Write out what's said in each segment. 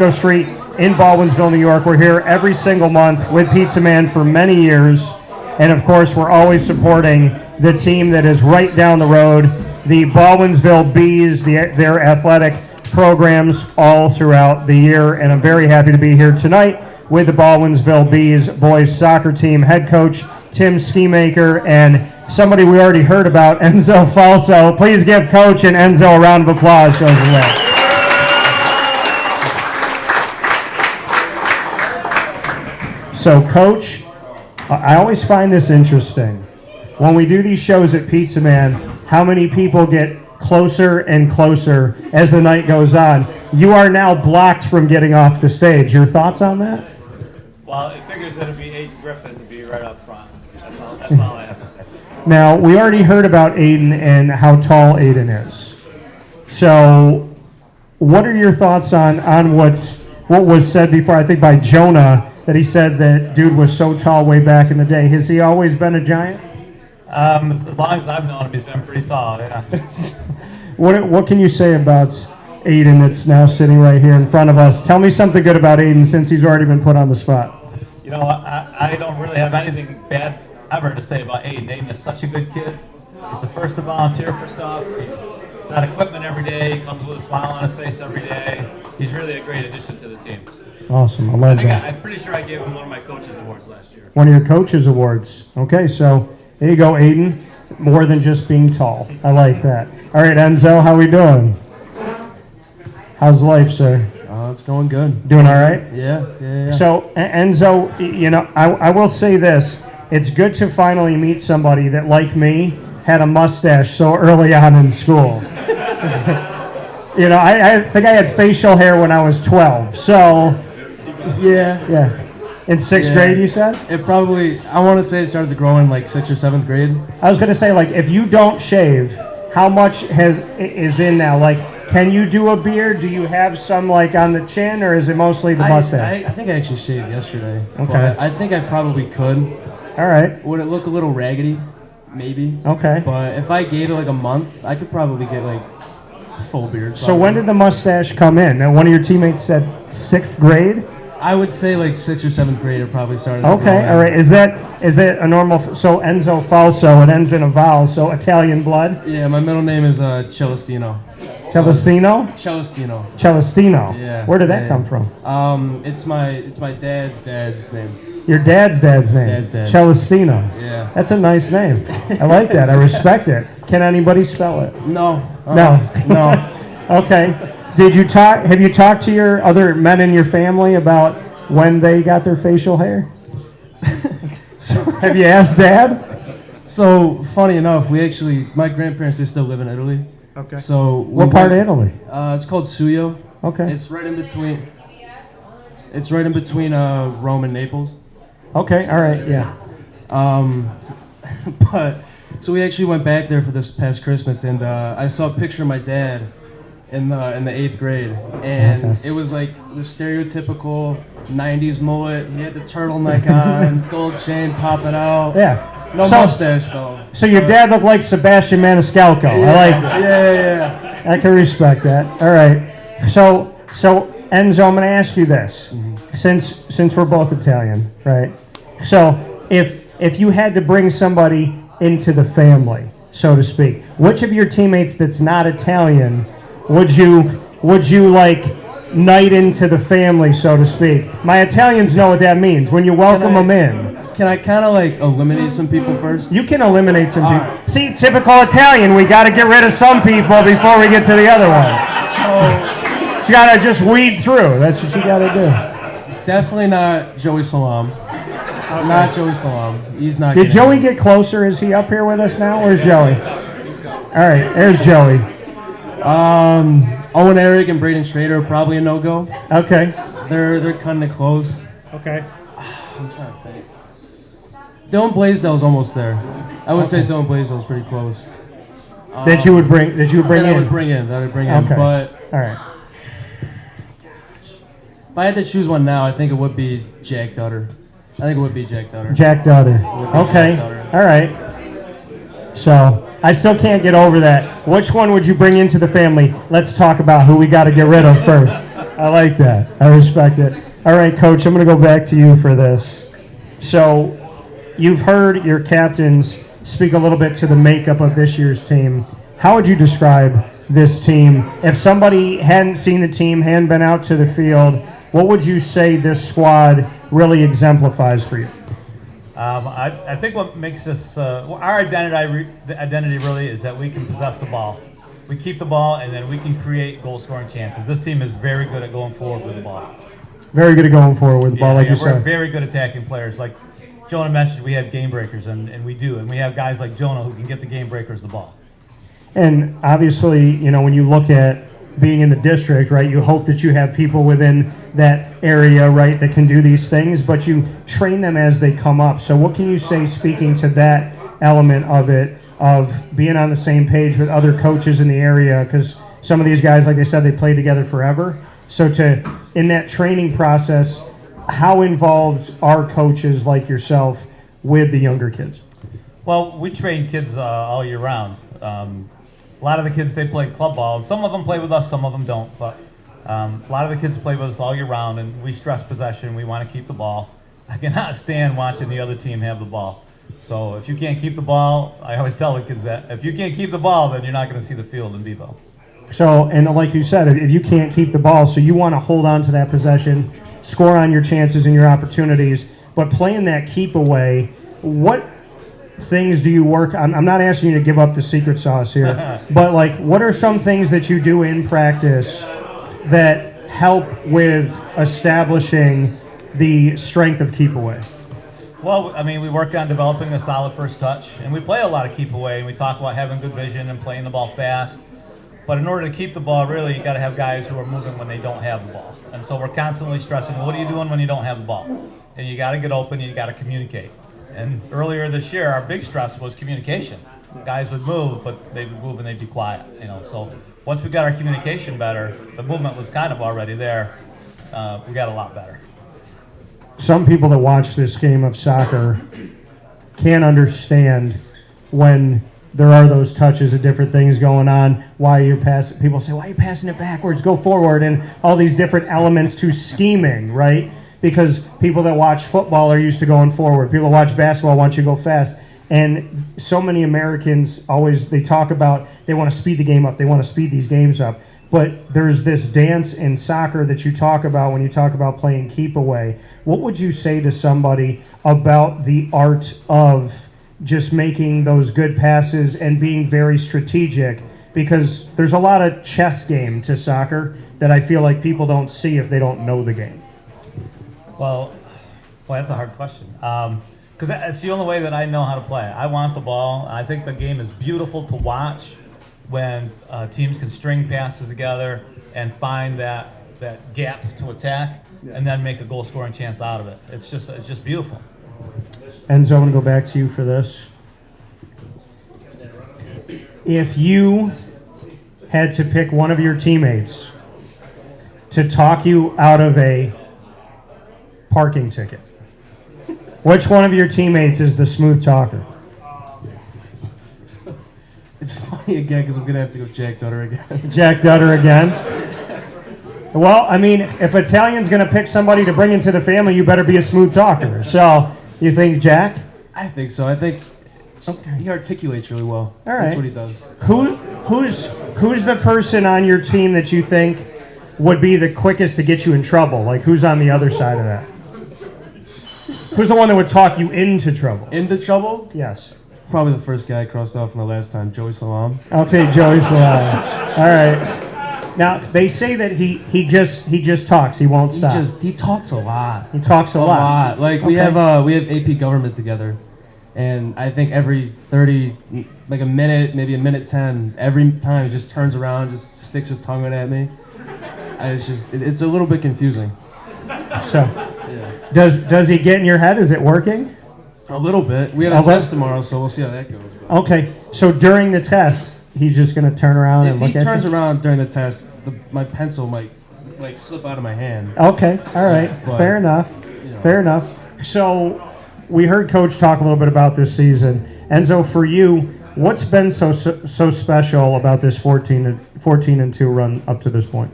Oswego Street in Baldwinsville, New York. We're here every single month with Pizza Man for many years. And of course, we're always supporting the team that is right down the road, the Baldwinsville Bees, their athletic programs all throughout the year. And I'm very happy to be here tonight with the Baldwinsville Bees Boys Soccer team head coach Tim Scheemaker and somebody we already heard about, Enzo Falso. Please give Coach and Enzo a round of applause. So, Coach, I always find this interesting. When we do these shows at Pizza Man, how many people get closer and closer as the night goes on. You are now blocked from getting off the stage. Your thoughts on that? Well, it figures that it'd be Aiden Griffin to be right up front. That's all I have to say. Now, we already heard about Aiden and how tall Aiden is. So, what are your thoughts on what was said before, I think by Jonah, that he said that dude was so tall way back in the day? Has he always been a giant? As long as I've known him, he's been pretty tall, yeah. What can you say about Aiden that's now sitting right here in front of us? Tell me something good about Aiden since he's already been put on the spot. You know, I don't really have anything bad ever to say about Aiden. Aiden is such a good kid. He's the first to volunteer for stuff. He's got equipment every day. He comes with a smile on his face every day. He's really a great addition to the team. Awesome. I love that. I'm pretty sure I gave him one of my coaches' awards last year. One of your coaches' awards. Okay, so there you go, Aiden. More than just being tall. I like that. All right, Enzo, how we doing? How's life, sir? It's going good. Doing all right? Yeah. So, Enzo, you know, I will say this. It's good to finally meet somebody that, like me, had a mustache so early on in school. You know, I think I had facial hair when I was 12, so... Yeah. In sixth grade, you said? It probably, I want to say it started to grow in like 6th or 7th grade. I was going to say, like, if you don't shave, how much is in now? Like, can you do a beard? Do you have some, like, on the chin, or is it mostly the mustache? I think I actually shaved yesterday. Okay. I think I probably could. All right. Would it look a little raggedy? Maybe. Okay. But if I gave it like a month, I could probably get like full beard. So when did the mustache come in? Now, one of your teammates said 6th grade? I would say like 6th or 7th grade it probably started. Okay, all right. Is that a normal? So Enzo Falso, it ends in a vowel. So Italian blood. Yeah, my middle name is Celestino. Celestino? Celestino. Yeah. Where did that come from? It's my dad's name. Your dad's name. Dad's. Celestino. Yeah. That's a nice name. I like that. I respect it. Can anybody spell it? No. No. Okay. Have you talked to your other men in your family about when they got their facial hair? Have you asked Dad? So, funny enough, my grandparents, they still live in Italy. Okay. So what part of Italy? It's called Suyo. Okay. It's right in between Rome and Naples. Okay, all right, yeah. But so we actually went back there for this past Christmas, and I saw a picture of my dad in the 8th grade, and it was like the stereotypical 90s mullet. He had the turtleneck on, gold chain popping out. Yeah. No mustache though. So your dad looked like Sebastian Maniscalco. Yeah, I like that. Yeah. I can respect that. All right. So Enzo, I'm going to ask you this, since we're both Italian, right? So if you had to bring somebody into the family, so to speak, which of your teammates that's not Italian would you like knight into the family, so to speak? My Italians know what that means when you welcome them in. Can I kind of like eliminate some people first? You can eliminate some people. Right. See, typical Italian, we got to get rid of some people before we get to the other ones. So you got to just weed through. That's what you got to do. Definitely not Joey Salam. Okay. Not Joey Salam. He's not. Did Joey get closer? Is he up here with us now? Where's Joey? All right, there's Joey. Owen Eric and Braden Schrader are probably a no-go. Okay. They're kind of close. Okay. I'm trying to think. Dylan Blaisdell's almost there. I would say Dylan Blaisdell's pretty close. That you would bring in. That I would bring in. Okay. But all right. If I had to choose one now, I think it would be Jack Dutter. Jack Dutter. Okay. All right. So I still can't get over that. Which one would you bring into the family? Let's talk about who we got to get rid of first. I like that. I respect it. All right, Coach, I'm going to go back to you for this. So you've heard your captains speak a little bit to the makeup of this year's team. How would you describe this team? If somebody hadn't seen the team, hadn't been out to the field, what would you say this squad really exemplifies for you? I think what makes us our identity really is that we can possess the ball. We keep the ball, and then we can create goal-scoring chances. This team is very good at going forward with the ball. Very good at going forward with the ball, like you said. We're very good attacking players. Like Jonah mentioned, we have game breakers, and we do. And we have guys like Jonah who can get the game breakers the ball. And obviously, you know, when you look at being in the district, right, you hope that you have people within that area, right, that can do these things, but you train them as they come up. So what can you say speaking to that element of it, of being on the same page with other coaches in the area? Because some of these guys, like I said, they play together forever. So in that training process, how involved are coaches like yourself with the younger kids? Well, we train kids all year round. A lot of the kids, they play club ball. And some of them play with us, some of them don't. But a lot of the kids play with us all year round, and we stress possession. We want to keep the ball. I cannot stand watching the other team have the ball. So if you can't keep the ball, I always tell the kids that if you can't keep the ball, then you're not going to see the field in Bebo. So, and like you said, if you can't keep the ball, so you want to hold on to that possession, score on your chances and your opportunities, but playing that keep away, what things do you work on? I'm not asking you to give up the secret sauce here, but like, what are some things that you do in practice that help with establishing the strength of keep away? Well, I mean, we work on developing a solid first touch, and we play a lot of keep away, and we talk about having good vision and playing the ball fast. But in order to keep the ball, really, you got to have guys who are moving when they don't have the ball. And so we're constantly stressing, what are you doing when you don't have the ball? And you got to get open, and you got to communicate. And earlier this year, our big stress was communication. Guys would move, but they would move and they'd be quiet. You know, so once we got our communication better, the movement was kind of already there. We got a lot better. Some people that watch this game of soccer can't understand when there are those touches of different things going on. Why you're passing? People say, "Why are you passing it backwards? Go forward!" And all these different elements to scheming, right? Because people that watch football are used to going forward. People that watch basketball want you to go fast. And so many Americans they talk about they want to speed the game up. They want to speed these games up. But there's this dance in soccer that you talk about when you talk about playing keep away. What would you say to somebody about the art of just making those good passes and being very strategic? Because there's a lot of chess game to soccer that I feel like people don't see if they don't know the game. Well, that's a hard question. Because it's the only way that I know how to play. I want the ball. I think the game is beautiful to watch when teams can string passes together and find that gap to attack and then make a goal-scoring chance out of it. It's just beautiful. Enzo, I'm going to go back to you for this. If you had to pick one of your teammates to talk you out of a parking ticket, which one of your teammates is the smooth talker? It's funny again because I'm going to have to go Jack Dutter again. Jack Dutter again? Well, I mean, if Italian's going to pick somebody to bring into the family, you better be a smooth talker. So, you think Jack? I think so. I think he articulates really well. All right. That's what he does. Who's the person on your team that you think would be the quickest to get you in trouble? Like, who's on the other side of that? Who's the one that would talk you into trouble? Into trouble? Yes. Probably the first guy I crossed off from the last time, Joey Salam. Okay, Joey Salam. All right. Now they say that he just talks. He won't stop. He talks a lot. He talks a lot. Like we have AP government together, and I think every 30, like a minute, maybe a minute 10, every time he just turns around, just sticks his tongue out at me. It's a little bit confusing. So, does he get in your head? Is it working? A little bit. We have a test tomorrow, so we'll see how that goes. Okay, so during the test, he's just going to turn around and look at you? If he turns around during the test, my pencil might slip out of my hand. Okay, all right. But, fair enough. Fair enough. So we heard Coach talk a little bit about this season. Enzo, for you, what's been so special about this 14-2 run up to this point?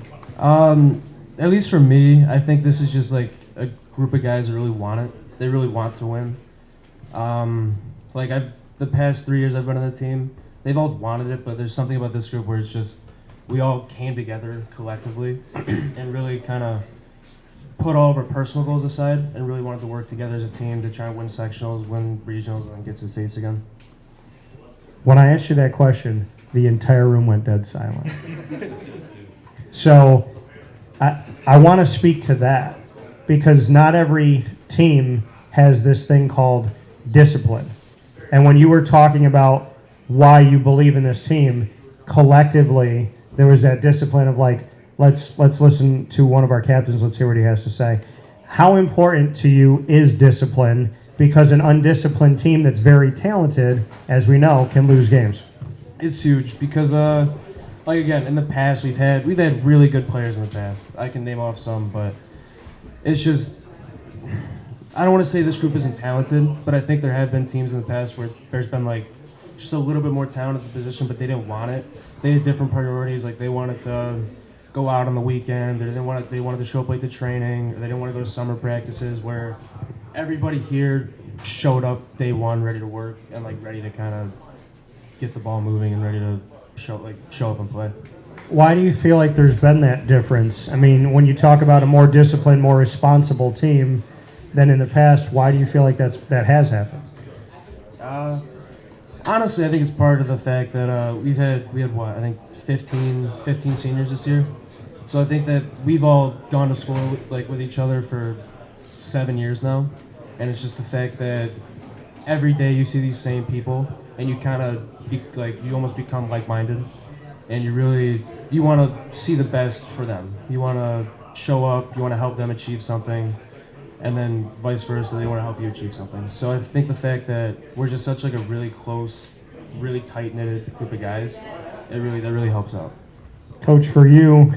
at least for me, I think this is just like a group of guys that really want it. They really want to win. Like the past 3 years I've been on the team, they've all wanted it, but there's something about this group where it's just we all came together collectively and really kind of put all of our personal goals aside and really wanted to work together as a team to try and win sectionals, win regionals, and then get to states again. When I asked you that question, the entire room went dead silent. So I want to speak to that because not every team has this thing called discipline. And when you were talking about why you believe in this team, collectively, there was that discipline of like, let's listen to one of our captains. Let's hear what he has to say. How important to you is discipline? Because an undisciplined team that's very talented, as we know, can lose games. It's huge because, like again, in the past we've had really good players in the past. I can name off some, but it's just I don't want to say this group isn't talented, but I think there have been teams in the past where there's been like just a little bit more talent at the position, but they didn't want it. They had different priorities, like they wanted to go out on the weekend, or they wanted to show up late to training, or they didn't want to go to summer practices where everybody here showed up day one ready to work and like ready to kind of get the ball moving and ready to show up and play. Why do you feel like there's been that difference? I mean, when you talk about a more disciplined, more responsible team than in the past, why do you feel like that has happened? Honestly, I think it's part of the fact that we had what, I think 15 seniors this year. So I think that we've all gone to school with each other for 7 years now, and it's just the fact that every day you see these same people, and you kind of you almost become like-minded, and you want to see the best for them. You want to show up, you want to help them achieve something, and then vice versa, they want to help you achieve something. So I think the fact that we're just such like a really close, really tight-knitted group of guys, that really helps out. Coach, for you,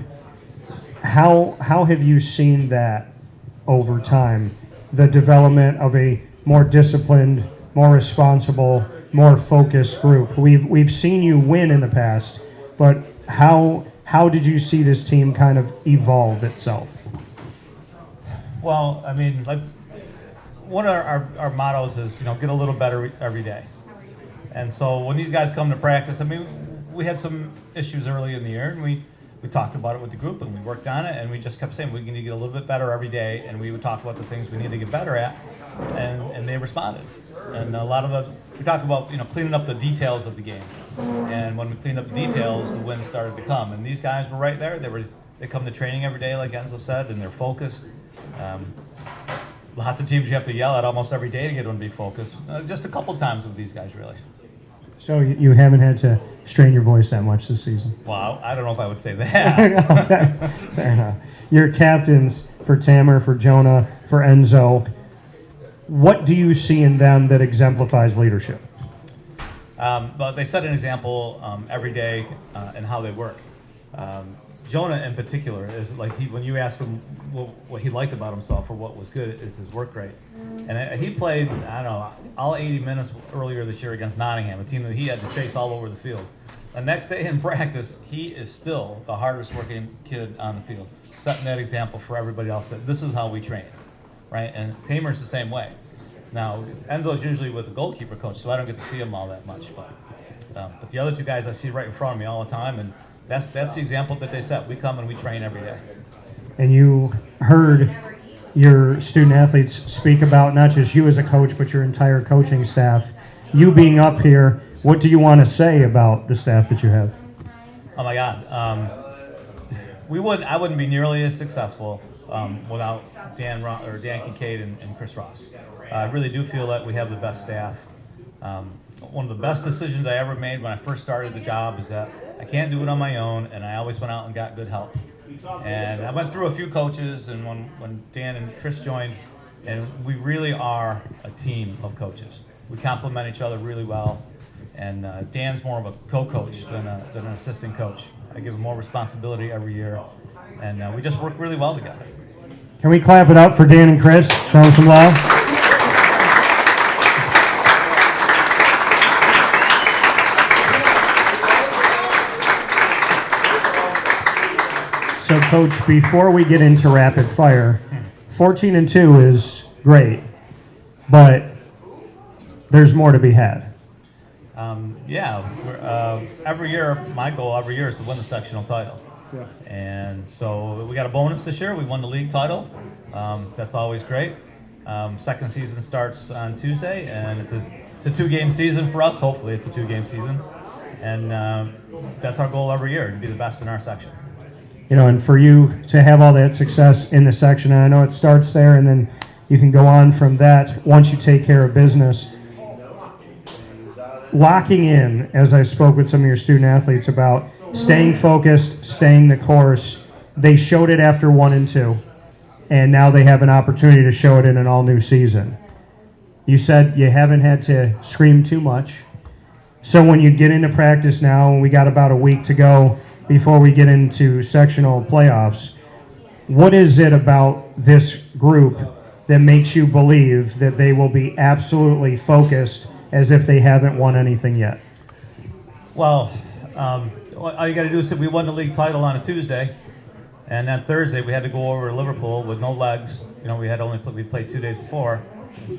how have you seen that over time, the development of a more disciplined, more responsible, more focused group? We've seen you win in the past, but how did you see this team kind of evolve itself? Well, I mean, like one of our mottos is, get a little better every day. And so when these guys come to practice, I mean, we had some issues early in the year, and we talked about it with the group, and we worked on it, and we just kept saying we need to get a little bit better every day, and we would talk about the things we need to get better at, and they responded. And a lot of we talked about, cleaning up the details of the game. And when we cleaned up the details, the wins started to come. And these guys were right there. They come to training every day, like Enzo said, and they're focused. Lots of teams you have to yell at almost every day to get them to be focused. Just a couple times with these guys, really. So you haven't had to strain your voice that much this season? Well, I don't know if I would say that. Okay, fair enough. Your captains for Tamer, for Jonah, for Enzo, what do you see in them that exemplifies leadership? But they set an example every day in how they work. Jonah in particular is like when you ask him what he liked about himself or what was good, is his work rate. And he played, I don't know, all 80 minutes earlier this year against Nottingham, a team that he had to chase all over the field. The next day in practice, he is still the hardest working kid on the field, setting that example for everybody else that this is how we train, right? And Tamer's the same way. Now, Enzo's usually with the goalkeeper coach, so I don't get to see him all that much. But the other two guys I see right in front of me all the time, and that's the example that they set. We come and we train every day. And you heard your student athletes speak about not just you as a coach, but your entire coaching staff. You being up here, what do you want to say about the staff that you have? Oh my God, I wouldn't be nearly as successful without Dan Kincaid and Chris Ross. I really do feel that we have the best staff. One of the best decisions I ever made when I first started the job is that I can't do it on my own, and I always went out and got good help. And I went through a few coaches, and when Dan and Chris joined, and we really are a team of coaches. We complement each other really well, and Dan's more of a co-coach than an assistant coach. I give him more responsibility every year, and we just work really well together. Can we clap it up for Dan and Chris? Show them some love. So, Coach, before we get into rapid fire, 14-2 is great, but there's more to be had. Every year, my goal every year is to win the sectional title. Yeah. And so we got a bonus this year. We won the league title. That's always great. Second season starts on Tuesday, and it's a 2-game season for us. Hopefully, it's a 2-game season, and that's our goal every year, to be the best in our section. You know, and for you to have all that success in the section, and I know it starts there, and then you can go on from that once you take care of business. Locking in, as I spoke with some of your student athletes about staying focused, staying the course, they showed it after 1 and 2, and now they have an opportunity to show it in an all-new season. You said you haven't had to scream too much. So when you get into practice now, and we got about a week to go before we get into sectional playoffs, what is it about this group that makes you believe that they will be absolutely focused as if they haven't won anything yet? Well, all you got to do is say we won the league title on a Tuesday, and then Thursday we had to go over to Liverpool with no legs. You know, we played 2 days before,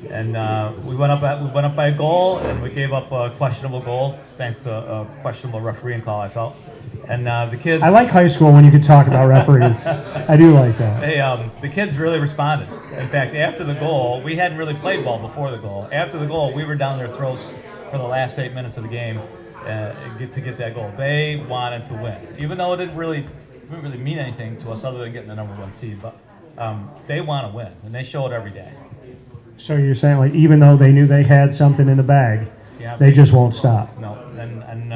and we went up by a goal, and we gave up a questionable goal thanks to a questionable refereeing call, I felt. And the kids. I like high school when you could talk about referees. I do like that. The kids really responded. In fact, after the goal, we hadn't really played ball before the goal. After the goal, we were down their throats for the last 8 minutes of the game to get that goal. They wanted to win, even though it didn't really mean anything to us other than getting the number 1 seed. But they want to win, and they show it every day. So you're saying, like, even though they knew they had something in the bag, yeah, they just won't stop. No, and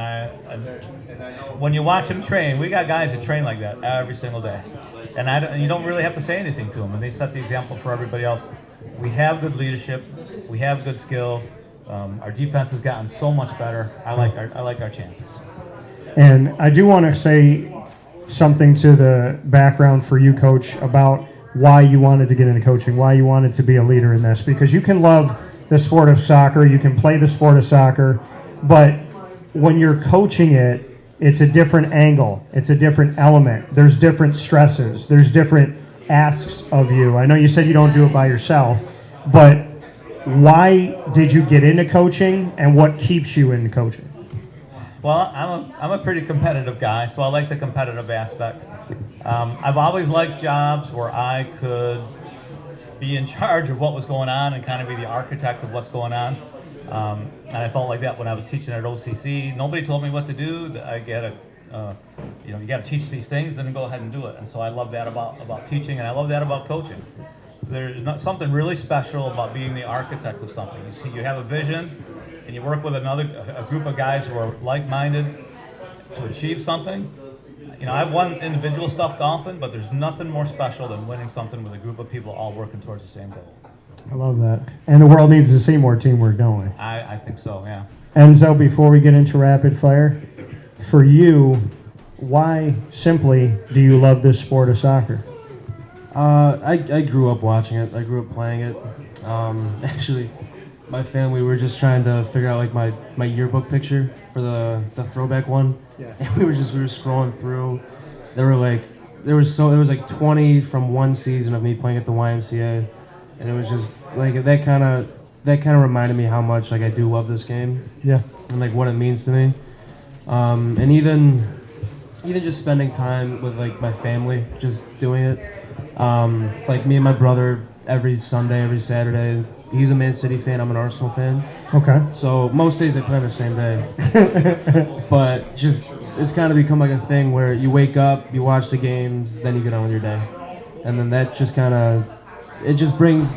when you watch them train, we got guys that train like that every single day, and you don't really have to say anything to them, and they set the example for everybody else. We have good leadership, we have good skill. Our defense has gotten so much better. I like our chances. And I do want to say something to the background for you, Coach, about why you wanted to get into coaching, why you wanted to be a leader in this, because you can love the sport of soccer, you can play the sport of soccer, but when you're coaching it, it's a different angle, it's a different element, there's different stresses, there's different asks of you. I know you said you don't do it by yourself, but why did you get into coaching, and what keeps you in coaching? Well, I'm a pretty competitive guy, so I like the competitive aspect. I've always liked jobs where I could be in charge of what was going on and kind of be the architect of what's going on. And I felt like that when I was teaching at OCC. Nobody told me what to do. I get you got to teach these things, then go ahead and do it. And so I love that about teaching, and I love that about coaching. There's not something really special about being the architect of something. You have a vision, and you work with a group of guys who are like-minded to achieve something. You know, I've won individual stuff golfing, but there's nothing more special than winning something with a group of people all working towards the same goal. I love that. And the world needs to see more teamwork, don't we? I think so, yeah. Enzo, before we get into rapid fire, for you, why simply do you love this sport of soccer? I grew up watching it. I grew up playing it. Actually, my family were just trying to figure out like my yearbook picture for the throwback one. Yeah. And we were scrolling through. There was like 20 from one season of me playing at the YMCA, and it was just like that kind of reminded me how much like I do love this game. Yeah. And like what it means to me. And even just spending time with like my family, just doing it. Like me and my brother every Sunday, every Saturday. He's a Man City fan, I'm an Arsenal fan. Okay. So most days they play on the same day. But just it's kind of become like a thing where you wake up, you watch the games, then you get on with your day. And then that just kind of it brings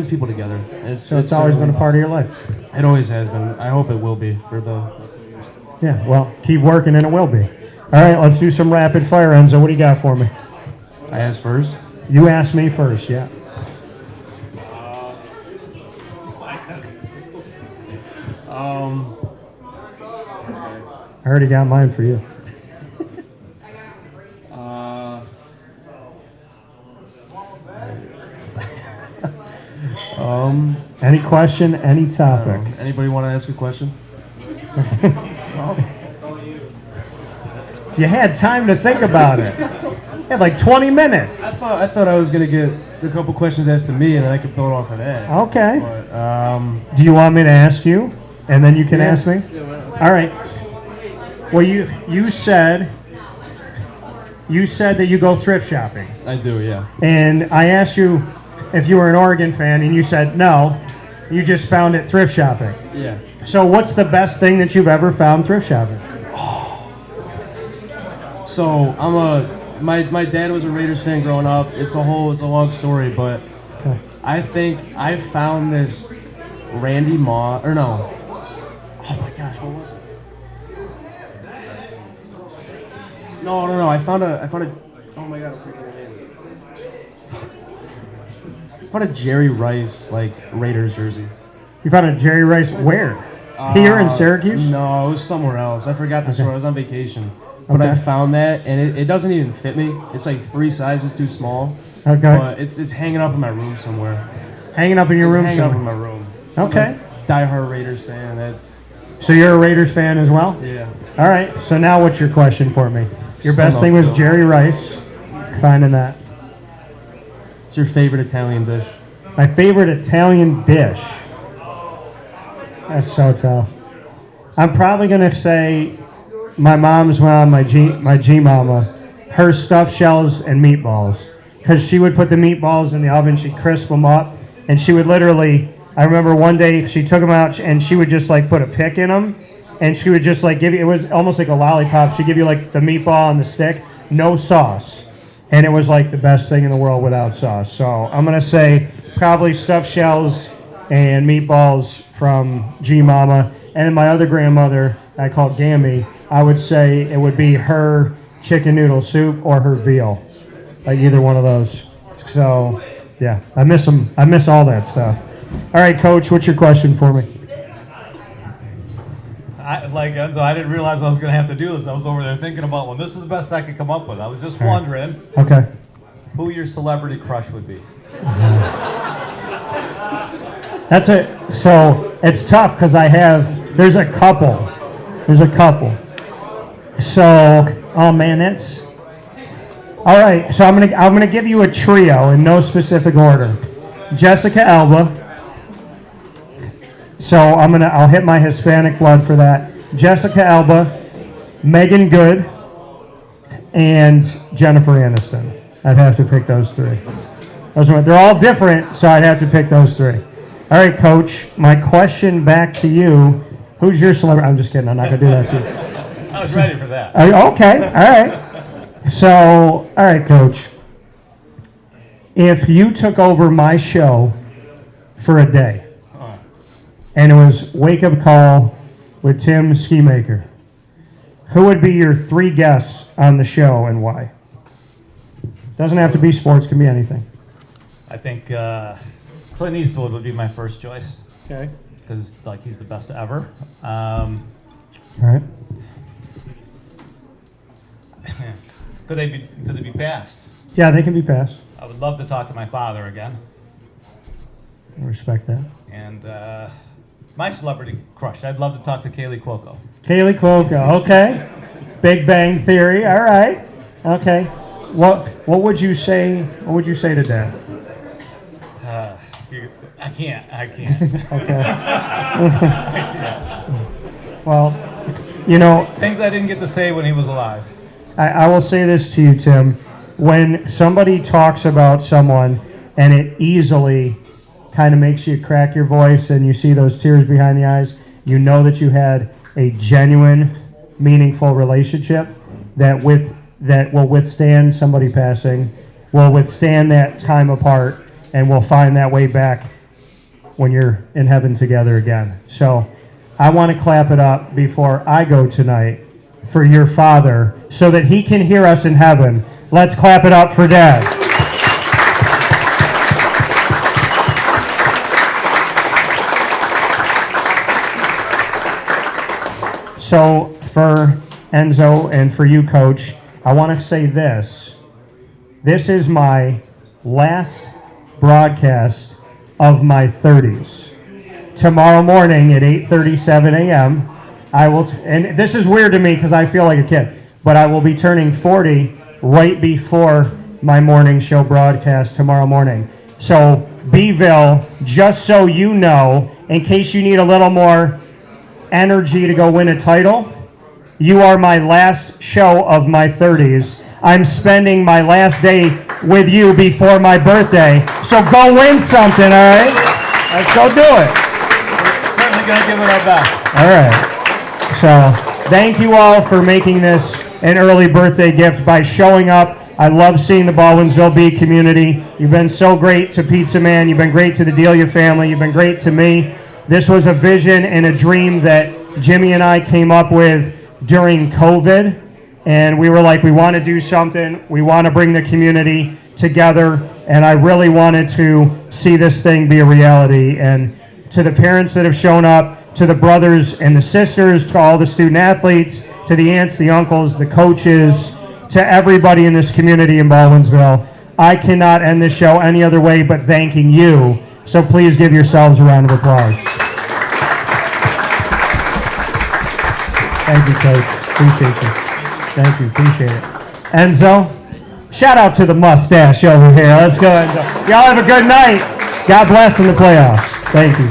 people together. So it's always been a part of your life. It always has been. I hope it will be for the. Yeah, well, keep working and it will be. All right, let's do some rapid fire, Enzo. What do you got for me? I asked first. You asked me first, yeah. I already got mine for you. Any question, any topic. Anybody want to ask a question? You had time to think about it. had like 20 minutes. I thought I was gonna get a couple questions asked to me, and then I could build off of that. Okay. But, Do you want me to ask you, and then you can ask me? All right. Well, you said that you go thrift shopping, I do, yeah. and I asked you if you were an Oregon fan, and you said no. You just found it thrift shopping. Yeah. So, what's the best thing that you've ever found thrift shopping? So my dad was a Raiders fan growing up. It's a long story, but I think I found this Randy Moss, or no. Oh my gosh, what was it? No. I found a. Oh my god, I'm freaking it in. I found a Jerry Rice Raiders jersey. You found a Jerry Rice where? Here in Syracuse? No, it was somewhere else. I forgot the store. I was on vacation. But I Okay. found that, and it doesn't even fit me. It's like 3 sizes too small. Okay. But it's hanging up in my room somewhere. Hanging up in your room Hanging up in somewhere. my room. Okay. Diehard Raiders fan. That's So you're a Raiders fan as well? yeah. All right. So now what's your question for me? Your best thing was Jerry Rice. Finding that. What's your favorite Italian dish? My favorite Italian dish. That's so tough. I'm probably gonna say my mom's mom, my G mama, her stuffed shells and meatballs, because she would put the meatballs in the oven, she'd crisp them up, and she would literally. I remember one day she took them out and she would just put a pick in them, and she would just give you. It was almost like a lollipop. She'd give you the meatball on the stick, no sauce, and it was the best thing in the world without sauce. So I'm gonna say probably stuffed shells and meatballs from G Mama, and then my other grandmother I called Gammy. I would say it would be her chicken noodle soup or her veal, either one of those. So yeah, I miss them. I miss all that stuff. All right, Coach, what's your question for me? Enzo, I didn't realize I was going to have to do this. I was over there thinking about, well, this is the best I could come up with. I was just wondering Okay. who your celebrity crush would be. That's it. So it's tough because there's a couple. So, oh man, that's all right. So I'm gonna give you a trio in no specific order. Jessica Alba. So I'll hit my Hispanic blood for that. Jessica Alba, Megan Good, and Jennifer Aniston. I'd have to pick those three. They're all different, so I'd have to pick those three. All right, Coach. My question back to you: who's your celebrity? I'm just kidding. I'm not gonna do that to you. I was ready for that. Okay. All right. So, all right, Coach. If you took over my show for a day, and it was Wake Up Call with Tim Scheemaker, who would be your 3 guests on the show and why? Doesn't have to be sports, can be anything. I think Clint Eastwood would be my first choice Okay. because he's the best ever. All right. Could they be passed? Yeah, they can be passed. I would love to talk to my father again. I respect that. And my celebrity crush, I'd love to talk to Kaylee Cuoco. Kaylee Cuoco, okay. Big Bang Theory, all right. Okay. What would you say? What would you say to Dad? I can't. Okay. I can't. Well, Things I didn't get to say when he was alive. I will say this to you, Tim. When somebody talks about someone and it easily kind of makes you crack your voice and you see those tears behind the eyes, you know that you had a genuine, meaningful relationship that will withstand somebody passing, will withstand that time apart, and will find that way back when you're in heaven together again. So I want to clap it up before I go tonight for your father so that he can hear us in heaven. Let's clap it up for Dad. So for Enzo and for you, Coach, I want to say this. This is my last broadcast of my 30s. Tomorrow morning at 8:37 a.m., I will, and this is weird to me because I feel like a kid, but I will be turning 40 right before my morning show broadcast tomorrow morning. So, Beeville, just so you know, in case you need a little more energy to go win a title, you are my last show of my 30s. I'm spending my last day with you before my birthday. So go win something, all right? Let's go do it. Certainly going to give it our best. All right. So thank you all for making this an early birthday gift by showing up. I love seeing the Baldwinsville Bee community. You've been so great to Pizza Man. You've been great to the Delia family. You've been great to me. This was a vision and a dream that Jimmy and I came up with during COVID. And we were like, we want to do something. We want to bring the community together. And I really wanted to see this thing be a reality. And to the parents that have shown up, to the brothers and the sisters, to all the student athletes, to the aunts, the uncles, the coaches, to everybody in this community in Baldwinsville, I cannot end this show any other way but thanking you. So please give yourselves a round of applause. Thank you, Coach. Appreciate you. Thank you. Appreciate it. Enzo, shout out to the mustache over here. Let's go, Enzo. Y'all have a good night. God bless in the playoffs. Thank you.